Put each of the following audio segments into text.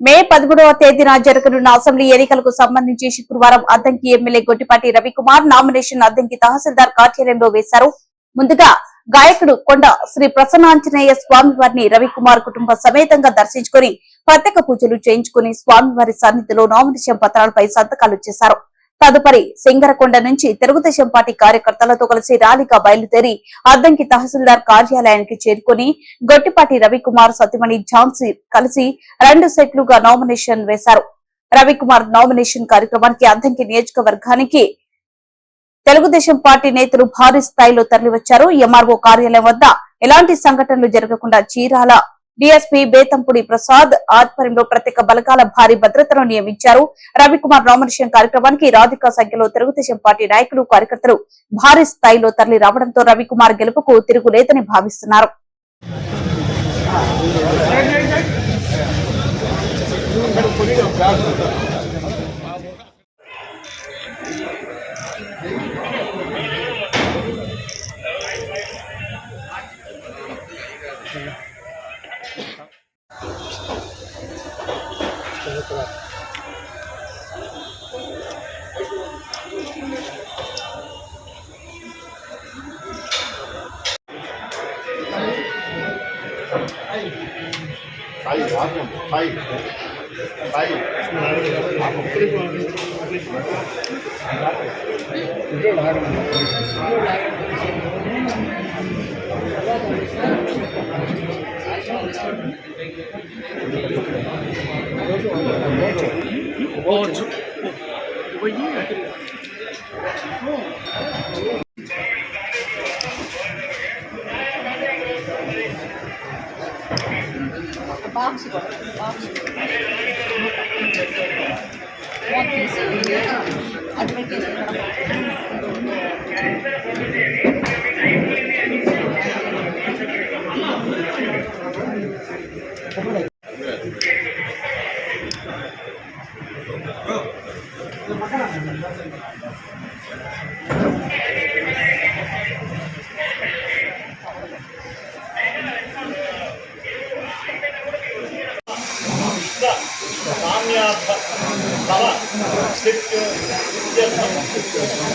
మే 13వ తేదీన జరగనున్న అసెంబ్లీ ఎన్నికలకు సంబంధించి శుక్రవారం అద్దంకి ఎమ్మెల్యే గొట్టిపాటి రవికుమార్ నామినేషన్ అద్దంకి తహసీల్దార్ కార్యాలయంలో వేశారు. ముందుగా గాయకుడు కొండ శ్రీ ప్రసన్నాంజనేయ స్వామివారిని రవికుమార్ కుటుంబ సమేతంగా దర్శించుకుని ప్రత్యేక పూజలు చేయించుకుని స్వామివారి సన్నిధిలో నామినేషన్ పత్రాలపై సంతకాలు చేశారు. తదుపరి సింగరకొండ నుంచి తెలుగుదేశం పార్టీ కార్యకర్తలతో కలిసి ర్యాలీగా బయలుదేరి అద్దంకి తహసీల్దార్ కార్యాలయానికి చేరుకుని గొట్టిపాటి రవికుమార్ సతీమణి ఝాన్సీ కలిసి 2 సెట్లుగా నామినేషన్ వేశారు. రవికుమార్ నామినేషన్ కార్యక్రమానికి అద్దంకి నియోజకవర్గానికి తెలుగుదేశం పార్టీ నేతలు భారీ స్థాయిలో తరలివచ్చారు. ఎంఆర్ఓ కార్యాలయం వద్ద ఎలాంటి సంఘటనలు జరగకుండా చీరాల డీఎస్పీ బేతంపూడి ప్రసాద్ ఆధ్వర్యంలో ప్రత్యేక బలగాల భారీ భద్రతను నియమించారు. రవికుమార్ నామినేషన్ కార్యక్రమానికి రాధిక సంఖ్యలో తెలుగుదేశం పార్టీ నాయకులు కార్యకర్తలు భారీ స్థాయిలో తరలి రావడంతో రవికుమార్ గెలుపుకు తిరుగులేదని భావిస్తున్నారు.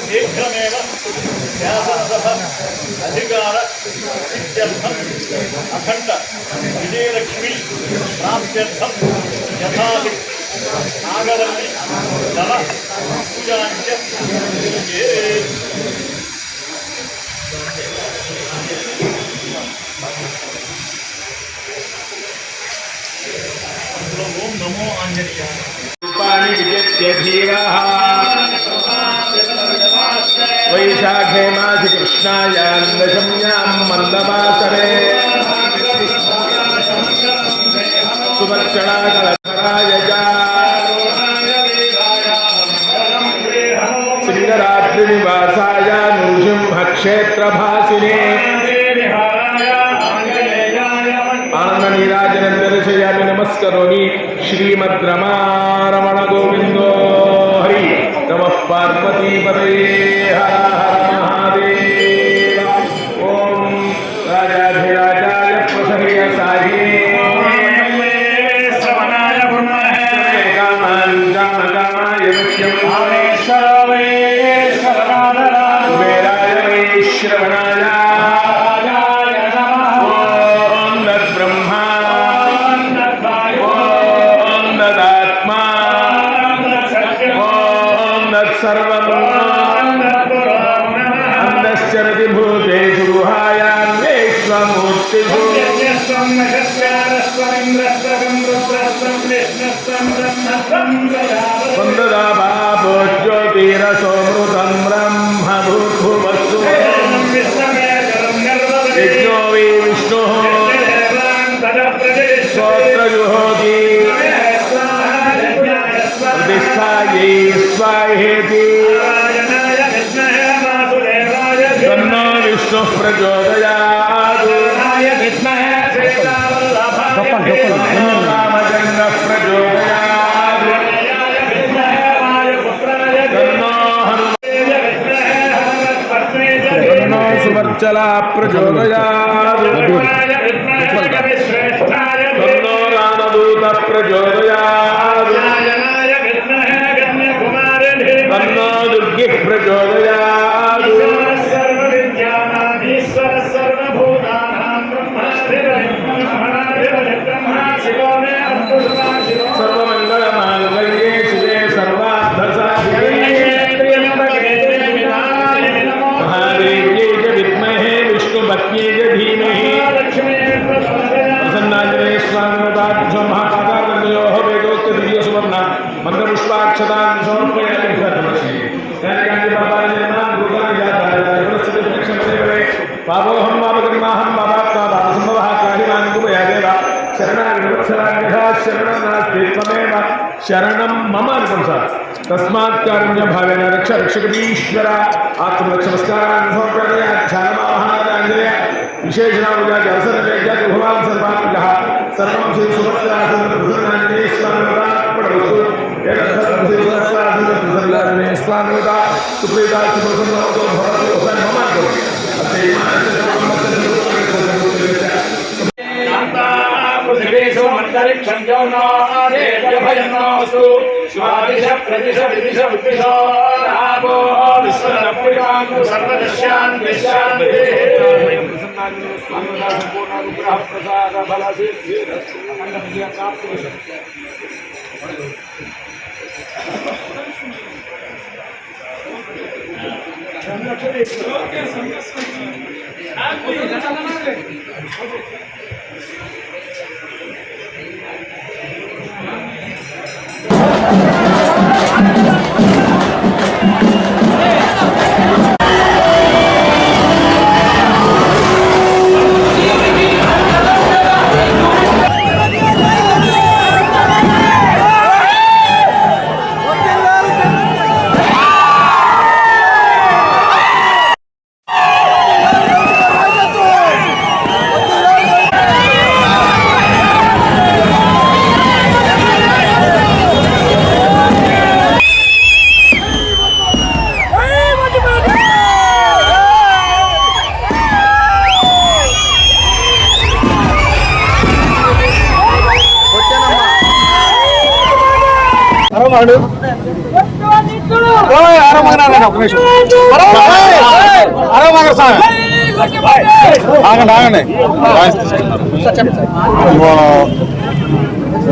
शीघ्रमेव शासनसभा अधिकार सिद्ध्यर्थम अखंड विजयलक्ष्मी प्राप्त्यर्थम यथाशक्ति नागवल्ली दल पूजांच ओम नमो आंजनेयाय वैशाखे मासि कृष्णायां दशम्यां मन्दवासरे सुवर्चणाकलधराय सिंहरात्रिनिवासाय नृसिंहक्षेत्रभासिने आनन्दनीराजनन्दर्शयामि नमस्करोमि श्रीमद्रमारमण गोविन्दो हरि नमः पार्वतीपतये हर हर महादेव ओम राजाधिराजाय प्रसह्यसाये श्रवणाय ब्रह्मणे कामाय नित्यं कुबेराय श्रवणाय अंधश्चरति भूतेषु गुहायान्वेष्वमूर्तिषु वन्ददा बाबो ज्योतिरसोमृतं ब्रह्म भूर्भुवस्सु यज्ञो वै विष्णुः स्तोत्रजुहोति प्रतिष्ठायै स्वाहेति तन्नो विष्णुः प्रचोदयात् तन्नो रामचन्द्रः प्रचोदयात् तन्नो तन्नो सुवर्चला प्रचोदयात् तन्नो रामदूतः प्रचोदयात् ध्यायनाय विद्महे कन्याकुमारी तन्नो दुर्गिः प्रचोदयात् सर्वविद्यानाधीश्वर सर्वभूतानां ब्रह्मा शिवो मे अस्तु सदाशिवो सर्वमङ्गलमाङ्गल्ये शिवे सर्वार्थसाधिके महादेव्यै च विद्महे विष्णुपत्न्यै च धीमहि प्रसन्नाञ्जनेय स्वामिनाथाभ्यो महापादानन्दयोः वेदोक्त दिव्यसुवर्ण मन्त्रपुष्पाक्षतान् समर्पयामि सर्वस्य पापोऽहं पापकर्माहं पापात्मा पापसम्भवः कार्यवान् कुपयादेव शरणागतवत्सलान्यथा शरणं नास्ति त्वमेव शरणं मम अनुसंसार तस्मात् कारुण्यभावेन रक्ष रक्षकटीश्वर आत्मरक्षनमस्कारान् समर्पयामि विशेषणामुजाति अवसरवेद्याति भगवान् सर्वात्मकः सर्वं श्री सुभद्रासनप्रसन्नाञ्जनेय स्वामिनाथार्पणमस्तु एतत्सर्वं स्वामिनाथा सुप्रीता सुप्रसन्नवतो भवतु मम पृथिवीषु मन्तरिक्षं जौनादेव्यभयन्नोऽस्तु स्वादिश प्रतिश विदिश विद्विषो रामो विश्वरप्रियान्तु सर्वदस्यान्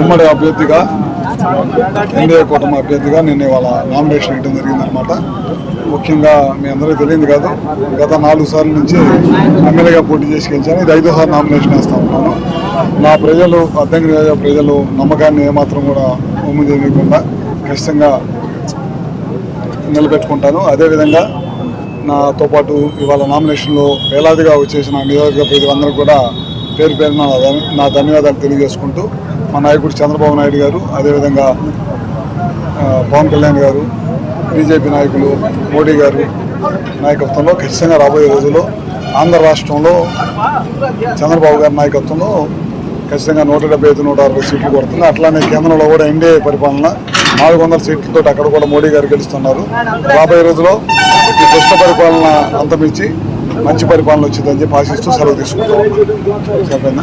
ఉమ్మడి అభ్యర్థిగా ఎన్డీఏ కూటమి అభ్యర్థిగా నేను ఇవాళ నామినేషన్ వేయడం జరిగిందనమాట. ముఖ్యంగా మీ అందరికీ తెలియదు కాదు, గత 4 సార్ల నుంచి ఎమ్మెల్యేగా పోటీ చేసి గెలిచాను. ఇది 5వ సారి నామినేషన్ వేస్తూ ఉంటాను. నా ప్రజలు అద్దంకి నియోజక ప్రజలు నమ్మకాన్ని ఏమాత్రం కూడా ఒమ్ము చేయకుండా ఖచ్చితంగా నిలబెట్టుకుంటాను. అదేవిధంగా నాతో పాటు ఇవాళ నామినేషన్లో వేలాదిగా వచ్చేసిన నియోజక ప్రజలందరూ కూడా పేరు పేరున నా ధన్యవాదాలు తెలియజేసుకుంటూ మా నాయకుడు చంద్రబాబు నాయుడు గారు, అదేవిధంగా పవన్ కళ్యాణ్ గారు, బీజేపీ నాయకులు మోడీ గారు నాయకత్వంలో ఖచ్చితంగా రాబోయే రోజుల్లో ఆంధ్ర రాష్ట్రంలో చంద్రబాబు గారి నాయకత్వంలో ఖచ్చితంగా 175-160 సీట్లు కొడుతుంది. అట్లానే కేంద్రంలో కూడా ఎన్డీఏ పరిపాలన 400 సీట్లతో అక్కడ కూడా మోడీ గారు గెలుస్తున్నారు. రాబోయే రోజుల్లో ఈ దుష్ట పరిపాలన అంతమించి మంచి పరిపాలన వచ్చిందని చెప్పి ఆశిస్తూ సెలవు తీసుకుంటాం. చెప్పండి.